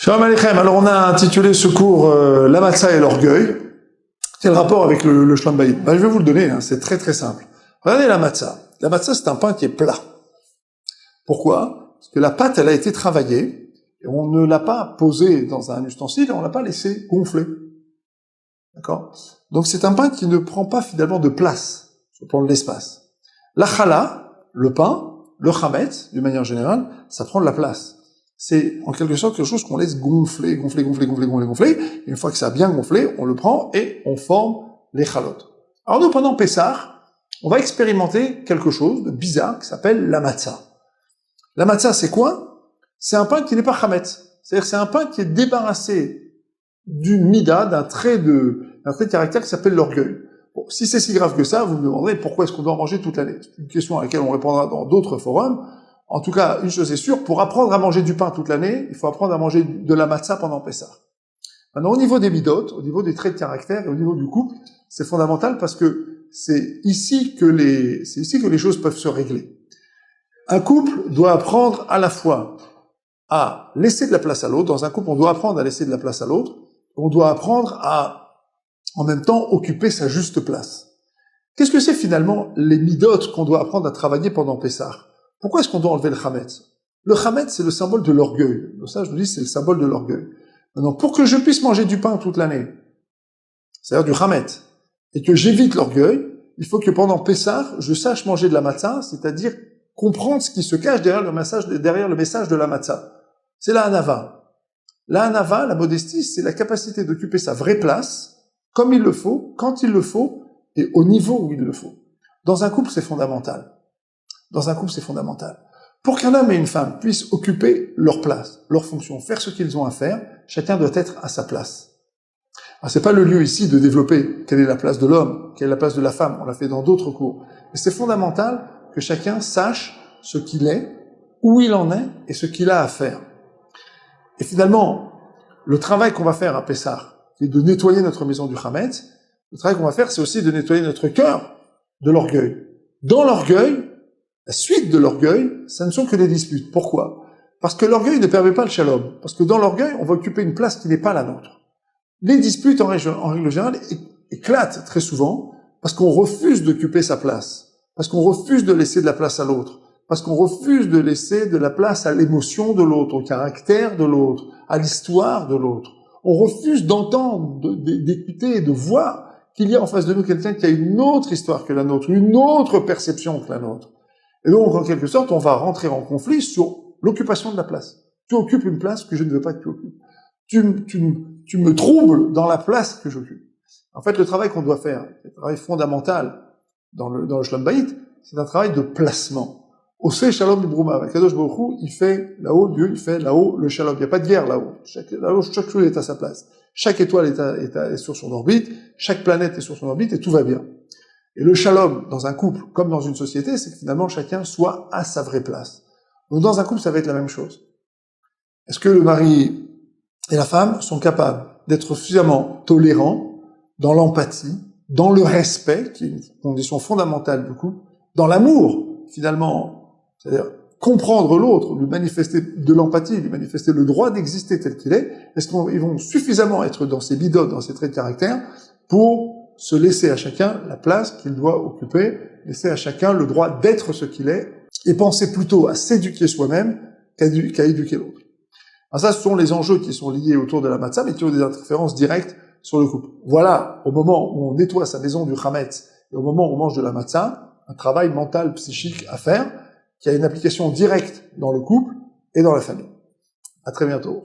Shalom Aleichem. Alors on a intitulé ce cours La matzah et l'orgueil. Quel rapport avec le Shalom Bayit? Je vais vous le donner, c'est très très simple. Regardez la matzah. La matzah, c'est un pain qui est plat. Pourquoi? Parce que la pâte, elle a été travaillée, et on ne l'a pas posée dans un ustensile, et on l'a pas laissé gonfler. D'accord? Donc c'est un pain qui ne prend pas finalement de place sur le plan de l'espace. La challah, le pain, le chametz, d'une manière générale, ça prend de la place. C'est en quelque sorte quelque chose qu'on laisse gonfler. Et une fois que ça a bien gonflé, on le prend et on forme les chalotes. Alors nous, pendant Pessah, on va expérimenter quelque chose de bizarre qui s'appelle la matzah. La matzah, c'est quoi? C'est un pain qui n'est pas chametz. C'est-à-dire c'est un pain qui est débarrassé d'une mida, d'un trait de caractère qui s'appelle l'orgueil. Bon, si c'est si grave que ça, vous me demanderez pourquoi est-ce qu'on doit en manger toute l'année. C'est une question à laquelle on répondra dans d'autres forums. En tout cas, une chose est sûre, pour apprendre à manger du pain toute l'année, il faut apprendre à manger de la matzah pendant Pessah. Maintenant, au niveau des midot, au niveau des traits de caractère et au niveau du couple, c'est fondamental parce que c'est ici que les choses peuvent se régler. Un couple doit apprendre à la fois à laisser de la place à l'autre. Dans un couple, on doit apprendre à laisser de la place à l'autre. On doit apprendre à, en même temps, occuper sa juste place. Qu'est-ce que c'est finalement les midot qu'on doit apprendre à travailler pendant Pessah? Pourquoi est-ce qu'on doit enlever le chametz? Le chametz, c'est le symbole de l'orgueil. Ça, je vous dis, c'est le symbole de l'orgueil. Maintenant, pour que je puisse manger du pain toute l'année, c'est-à-dire du chametz, et que j'évite l'orgueil, il faut que pendant Pessah, je sache manger de la matzah, c'est-à-dire comprendre ce qui se cache derrière le message de la matzah. C'est la hanava. La hanava, la modestie, c'est la capacité d'occuper sa vraie place, comme il le faut, quand il le faut, et au niveau où il le faut. Dans un couple, c'est fondamental. Dans un couple, c'est fondamental. Pour qu'un homme et une femme puissent occuper leur place, leur fonction, faire ce qu'ils ont à faire, chacun doit être à sa place. Alors, c'est pas le lieu ici de développer quelle est la place de l'homme, quelle est la place de la femme, on l'a fait dans d'autres cours. Mais c'est fondamental que chacun sache ce qu'il est, où il en est et ce qu'il a à faire. Et finalement, le travail qu'on va faire à Pessah, qui est de nettoyer notre maison du chametz, le travail qu'on va faire, c'est aussi de nettoyer notre cœur de l'orgueil. Dans l'orgueil, la suite de l'orgueil, ça ne sont que des disputes. Pourquoi? Parce que l'orgueil ne permet pas le shalom. Parce que dans l'orgueil, on va occuper une place qui n'est pas la nôtre. Les disputes, en règle générale, éclatent très souvent parce qu'on refuse d'occuper sa place. Parce qu'on refuse de laisser de la place à l'autre. Parce qu'on refuse de laisser de la place à l'émotion de l'autre, au caractère de l'autre, à l'histoire de l'autre. On refuse d'entendre, d'écouter et de voir qu'il y a en face de nous quelqu'un qui a une autre histoire que la nôtre, une autre perception que la nôtre. Et donc, en quelque sorte, on va rentrer en conflit sur l'occupation de la place. Tu occupes une place que je ne veux pas que tu occupes. Tu me troubles dans la place que j'occupe. En fait, le travail qu'on doit faire, le travail fondamental dans le Shalom Bayit, c'est un travail de placement. Au Seh Shalom B'Bruma, Kadosh Baruch Hu, il fait là-haut, Dieu, il fait là-haut le Shalom. Il n'y a pas de guerre là-haut. Chaque chose est à sa place. Chaque étoile est sur son orbite, chaque planète est sur son orbite et tout va bien. Et le shalom, dans un couple, comme dans une société, c'est que finalement chacun soit à sa vraie place. Donc dans un couple, ça va être la même chose. Est-ce que le mari et la femme sont capables d'être suffisamment tolérants dans l'empathie, dans le respect, qui est une condition fondamentale du couple, dans l'amour, finalement, c'est-à-dire comprendre l'autre, lui manifester de l'empathie, lui manifester le droit d'exister tel qu'il est, est-ce qu'ils vont suffisamment être dans ces bidotes, dans ces traits de caractère, pour se laisser à chacun la place qu'il doit occuper, laisser à chacun le droit d'être ce qu'il est, et penser plutôt à s'éduquer soi-même qu'à éduquer l'autre. Alors ça, ce sont les enjeux qui sont liés autour de la matzah, mais qui ont des interférences directes sur le couple. Voilà, au moment où on nettoie sa maison du chametz, et au moment où on mange de la matzah, un travail mental, psychique à faire, qui a une application directe dans le couple et dans la famille. À très bientôt.